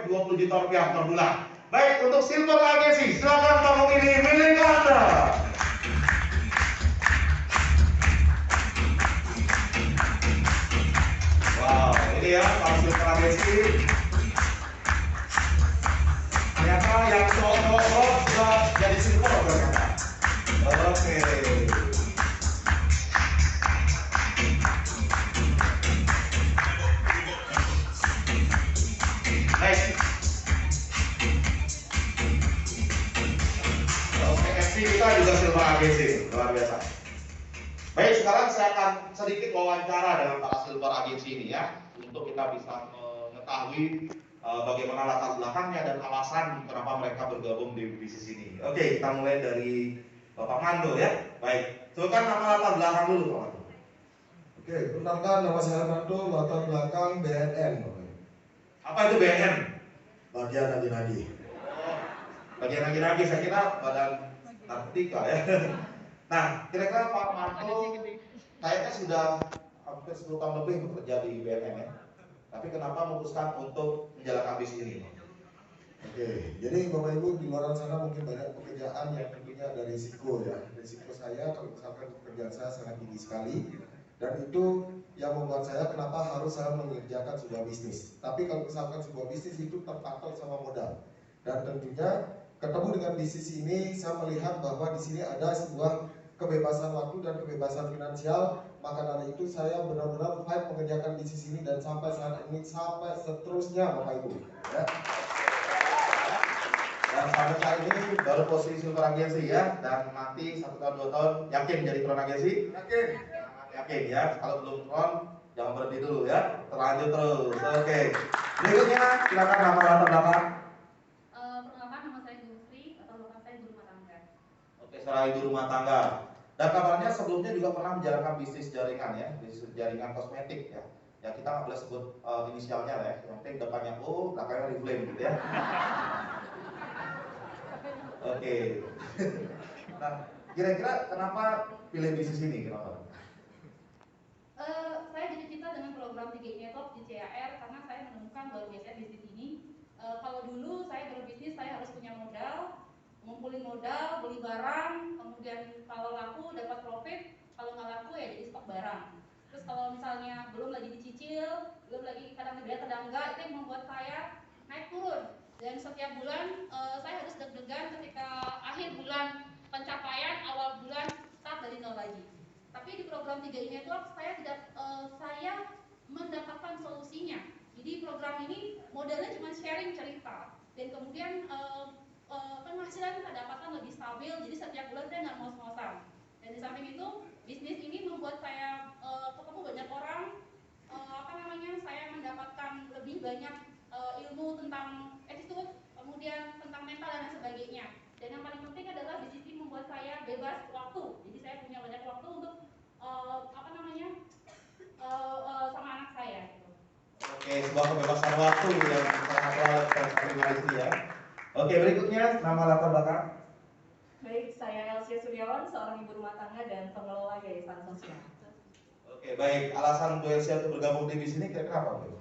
20 juta rupiah per bulan. Baik, untuk Silver Agency, silakan panggung ini milik Anda. Wow, ini ya Pak Silver Agency. Ternyata yang cowok-cowok sudah jadi silver ternyata. Oke. Baik. Oke, FC kita juga Silver Agency, luar biasa. Baik, sekarang saya akan sedikit wawancara dengan para Silver Agency ini ya, untuk kita bisa mengetahui bagaimana latar belakangnya dan alasan kenapa mereka bergabung di bisnis ini. Oke, kita mulai dari Bapak Mando ya. Baik, silakan nama latar belakang dulu Pak Mando. Oke, perkenalkan nama saya Mando, latar belakang BNN. Apa itu BNN? Bagian nagi-nagi. Bagian nagi-nagi, saya kira badan narkotika ya. Nah, kira-kira Pak Mando kayaknya sudah hampir 10 tahun lebih bekerja di BNN ya. Tapi kenapa memutuskan untuk menjalankan bisnis ini? Oke, jadi Bapak Ibu di luar sana mungkin banyak pekerjaan yang tentunya ada risiko ya. Risiko saya kalau misalkan pekerjaan saya sangat tinggi sekali, dan itu yang membuat saya kenapa harus saya mengerjakan sebuah bisnis. Tapi kalau misalkan sebuah bisnis itu terpatok sama modal, dan tentunya ketemu dengan bisnis ini saya melihat bahwa di sini ada sebuah kebebasan waktu dan kebebasan finansial. Maka dari itu saya benar-benar fight mengerjakan bisnis ini dan sampai saat ini, sampai seterusnya Bapak Ibu ya. Dan sampai saat ini baru posisi Silver Agency ya, dan nanti 1 tahun 2 tahun yakin jadi Crown Agency? Yakin. Yakin ya, kalau belum Crown jangan berhenti dulu ya, terlanjut terus. Oke, berikutnya silakan nama latar belakang. Perkenalkan, nama saya Gufri, atau belakang saya ibu rumah tangga. Oke, seorang ibu rumah tangga. Dan kabarnya sebelumnya juga pernah menjalankan bisnis jaringan ya, bisnis jaringan kosmetik ya. Ya kita nggak boleh sebut inisialnya ya, yang penting depannya O, belakangnya Reflame gitu ya. Oke. Nah, kira-kira kenapa pilih bisnis ini? Kenapa? Saya jadi cinta dengan program 3 Network di CAR karena saya menemukan luar biasa bisnis ini. Kalau dulu saya berbisnis saya harus punya modal, ngumpulin modal, beli barang, kemudian kalau laku dapat profit, kalau nggak laku ya jadi stok barang. Terus kalau misalnya belum lagi dicicil, belum lagi kadang enggak, itu yang membuat saya naik turun. Dan setiap bulan saya harus deg-degan ketika akhir bulan pencapaian, awal bulan start dari nol lagi. Tapi di program 3 Network saya mendapatkan solusinya. Jadi program ini modelnya cuma sharing cerita dan kemudian penghasilan kita dapatkan lebih stabil. Jadi setiap bulan saya nggak ngos-ngosan. Dan di samping itu bisnis ini membuat saya ketemu banyak orang. Saya mendapatkan lebih banyak ilmu tentang attitude, kemudian tentang mental dan sebagainya. Dan yang paling penting adalah bisnis ini membuat saya bebas waktu. Jadi saya punya banyak waktu untuk sama anak saya. Gitu. Oke, sebuah kebebasan waktu yang sangat luar biasa ya. Oke, berikutnya nama latar belakang. Baik, saya Elsia Suryawan, seorang ibu rumah tangga dan pengelola yayasan sosial. Oke, baik. Alasan Bu Elsia untuk bergabung di bisnis ini kira-kira apa, Bu?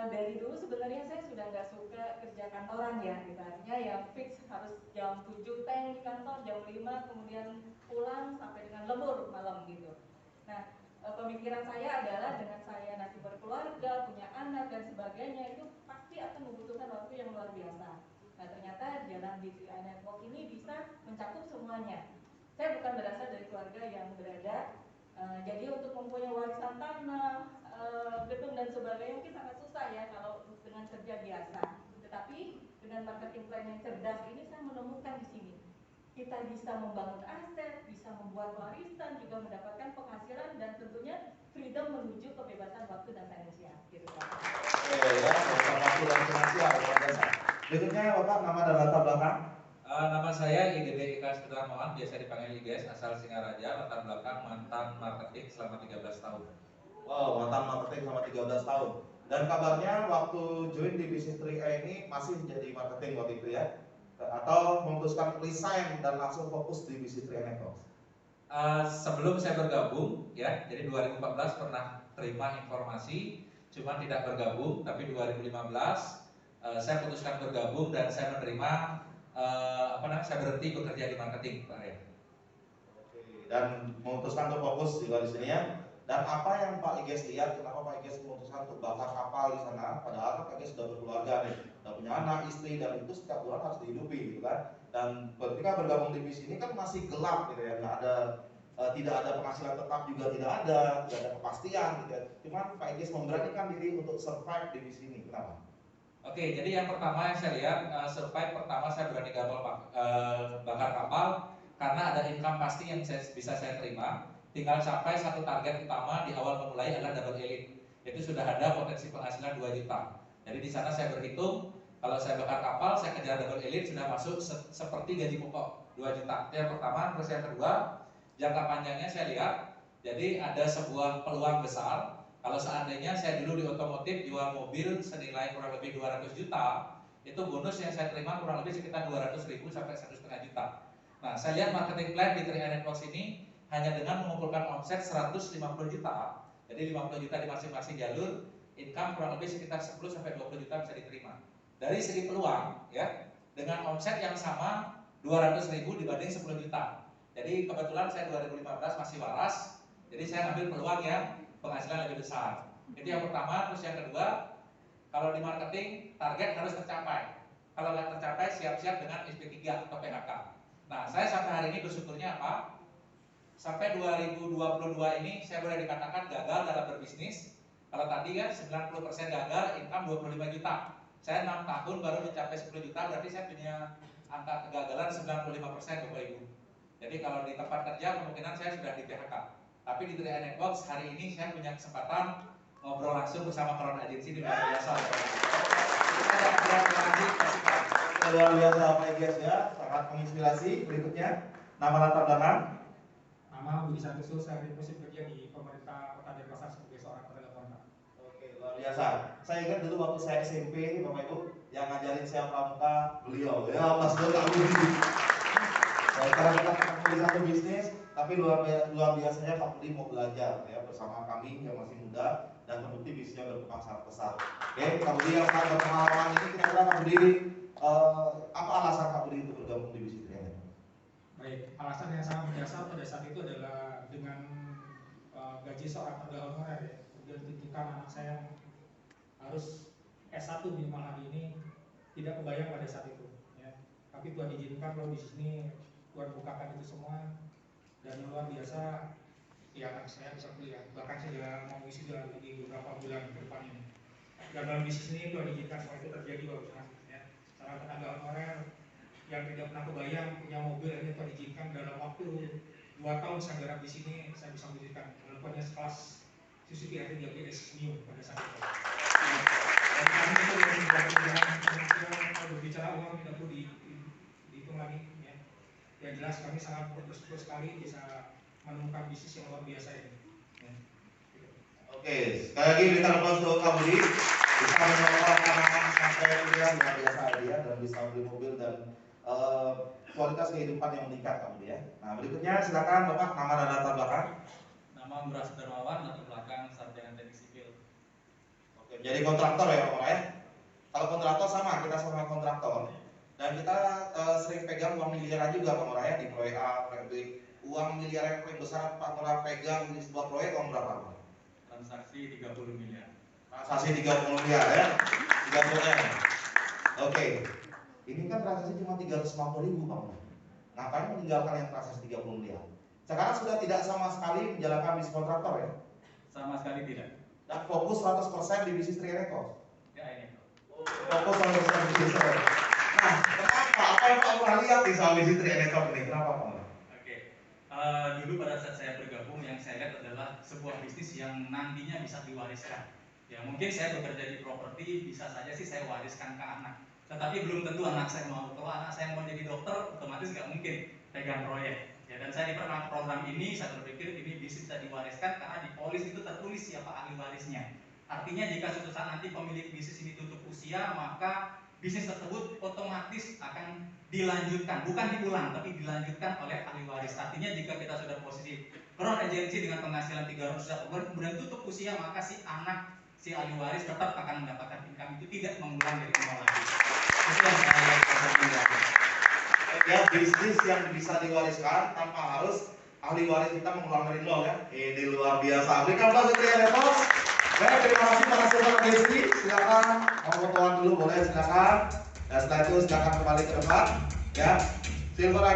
Dari dulu sebenarnya saya sudah nggak suka kerja kantoran ya, gitu. Artinya ya fix harus jam 7 tank di kantor, jam 5 kemudian pulang sampai dengan lembur malam gitu. Nah, pemikiran saya adalah dengan saya nanti berkeluarga, punya anak dan sebagainya, itu pasti akan membutuhkan waktu yang luar biasa. Nah, ternyata jalan di 3 Network ini bisa mencakup semuanya. Saya bukan berasal dari keluarga yang berada, jadi untuk mempunyai warisan tanah, gedung dan sebagainya mungkin sangat susah ya kalau dengan kerja biasa. Tetapi dengan marketing plan yang cerdas ini saya menemukan di sini kita bisa membangun aset, bisa membuat warisan, juga mendapatkan penghasilan dan tentunya freedom menuju kebebasan waktu dan finansial. Gitu Pak. Ya, waktu dan finansial luar biasa. Berikutnya Bapak nama dan latar belakang. Nama saya IGD Ika Sudarmawan, biasa dipanggil IGS, asal Singaraja, latar belakang mantan marketing selama 13 tahun. Wow, mantan marketing selama 13 tahun. Dan kabarnya waktu join di bisnis 3A ini masih jadi marketing waktu itu ya? Atau memutuskan resign dan langsung fokus di bisnis 3A Network? Sebelum saya bergabung, ya, jadi 2014 pernah terima informasi, cuma tidak bergabung, tapi 2015 saya putuskan bergabung dan saya menerima saya berhenti bekerja di marketing, Pak Arya. Oke, dan memutuskan untuk fokus juga di sini ya. Dan apa yang Pak Iges lihat, kenapa Pak Iges memutuskan untuk bakar kapal di sana? Padahal Pak Iges sudah berkeluarga nih, sudah punya anak, istri, dan itu setiap bulan harus dihidupi, gitu kan? Dan ketika bergabung di bis ini kan masih gelap, gitu ya, nggak ada, tidak ada penghasilan tetap juga tidak ada kepastian, gitu ya. Cuman Pak Iges memberanikan diri untuk survive di bis ini, kenapa? Oke, jadi yang pertama yang saya lihat, survive pertama saya berani bakar kapal karena ada income pasti yang bisa saya terima. Tinggal capai satu target utama di awal memulai adalah double elite. Itu sudah ada potensi penghasilan 2 juta. Jadi di sana saya berhitung, kalau saya bakar kapal, saya kejar double elite sudah masuk seperti gaji pokok 2 juta. Itu yang pertama. Terus yang kedua, jangka panjangnya saya lihat, jadi ada sebuah peluang besar. Kalau seandainya saya dulu di otomotif jual mobil senilai kurang lebih 200 juta, itu bonus yang saya terima kurang lebih sekitar 200.000 sampai 1,5 juta. Nah, saya lihat marketing plan di 3i Networks ini hanya dengan mengumpulkan omset 150 juta, jadi 50 juta di masing-masing jalur, income kurang lebih sekitar 10 sampai 20 juta bisa diterima. Dari segi peluang, ya, dengan omset yang sama 200.000 dibanding 10 juta. Jadi kebetulan saya 2015 masih waras, jadi saya ambil peluang yang penghasilan lebih besar. Itu yang pertama. Terus yang kedua, kalau di marketing target harus tercapai. Kalau nggak tercapai, siap-siap dengan SP3 atau PHK. Nah, saya sampai hari ini bersyukurnya apa? Sampai 2022 ini saya boleh dikatakan gagal dalam berbisnis. Kalau tadi kan 90% gagal, income 25 juta. Saya 6 tahun baru mencapai 10 juta, berarti saya punya angka kegagalan 95% Bapak Ibu. Jadi kalau di tempat kerja kemungkinan saya sudah di PHK. Tapi di 3i Networks hari ini saya punya kesempatan ngobrol langsung bersama Crown Agency di luar biasa. Luar biasa Pak Iges ya, sangat menginspirasi. Berikutnya, nama latar belakang. Nama Budi Santoso, saya bekerja di pemerintah Kota Denpasar sebagai seorang tenaga kontak. Oke, luar biasa. Saya ingat dulu waktu saya SMP, Bapak Ibu, yang ngajarin saya pramuka beliau, ya Mas Dodi. Saya sekarang kita di satu bisnis, tapi luar biasanya Pak Budi mau belajar ya bersama kami yang masih muda dan terbukti bisnisnya berkembang sangat pesat. Oke, Pak Budi yang sangat berpengalaman ini kira-kira Pak Budi apa alasan Pak Budi untuk bergabung di bisnis ini? Baik, alasan yang sangat mendasar pada saat itu adalah dengan gaji seorang tenaga honorer ya. Kemudian tuntutan anak saya harus S1 minimal hari ini tidak kebayang pada saat itu ya. Tapi Tuhan izinkan kalau di sini Tuhan bukakan itu semua dan yang luar biasa ya anak saya bisa kuliah. Bahkan saya mau wisuda lagi beberapa bulan ke depan ini. Dan dalam bisnis ini Tuhan izinkan semua itu terjadi Bapak ya. Seorang tenaga honorer yang tidak pernah kebayang punya mobil ini Tuhan izinkan dalam waktu 2 tahun saya garap di sini saya bisa mewujudkan walaupun sekelas Suzuki R3GS New pada saat itu. Dan kami itu yang kalau berbicara uang tidak perlu dihitung lagi ya. Yang jelas kami sangat bersyukur sekali bisa menemukan bisnis yang luar biasa ini. Ya. Oke, sekali lagi berikan aplaus untuk Kak Budi bisa menolong anak-anak sampai kuliah luar biasa dia dan bisa beli mobil dan kualitas kehidupan yang meningkat Kak Budi ya. Nah berikutnya silakan Bapak nama dan latar belakang. Nama Bras Darmawan, latar belakang sarjana teknik sipil. Oke, jadi kontraktor ya Bapak ya. Kalau kontraktor sama, kita sama kontraktor. Dan kita sering pegang uang miliaran juga Pak Murah ya di proyek A, proyek B. Uang miliar yang paling besar Pak Murah pegang di sebuah proyek uang berapa Pak? Transaksi 30 miliar. Transaksi 30 miliar ya. 30 M. Oke. Ini kan transaksi cuma 350.000 Pak Murah. Ngapain meninggalkan yang transaksi 30 miliar? Sekarang sudah tidak sama sekali menjalankan bisnis kontraktor ya? Sama sekali tidak. Dan fokus 100% di bisnis 3i Networks. Ya ini. Fokus 100% di bisnis 3i Networks. Nah, kenapa? Apa yang Pak Murah lihat di sama bisnis 3i Networks ini? Kenapa Pak Murah? Oke. Dulu pada saat saya bergabung yang saya lihat adalah sebuah bisnis yang nantinya bisa diwariskan. Ya mungkin saya bekerja di properti bisa saja sih saya wariskan ke anak. Tetapi belum tentu anak saya mau. Kalau anak saya mau jadi dokter, otomatis nggak mungkin pegang proyek. Ya, dan saya di program ini saya berpikir ini bisnis bisa diwariskan karena di polis itu tertulis siapa ahli warisnya. Artinya jika suatu saat nanti pemilik bisnis ini tutup usia, maka bisnis tersebut otomatis akan dilanjutkan, bukan diulang, tapi dilanjutkan oleh ahli waris. Artinya jika kita sudah posisi Crown Agency dengan penghasilan 300 juta kemudian tutup usia, maka si anak si ahli waris tetap akan mendapatkan income itu tidak mengulang dari nol lagi. Itu yang saya lakukan. Ya, bisnis yang bisa diwariskan tanpa harus ahli waris kita mengulang dari nol ya. Ini luar biasa. Berikan aplaus untuk ya, Depos. Baik, terima kasih para silver agency. Silakan fotoan dulu boleh, silakan. Dan setelah itu silakan kembali ke depan ya. Silver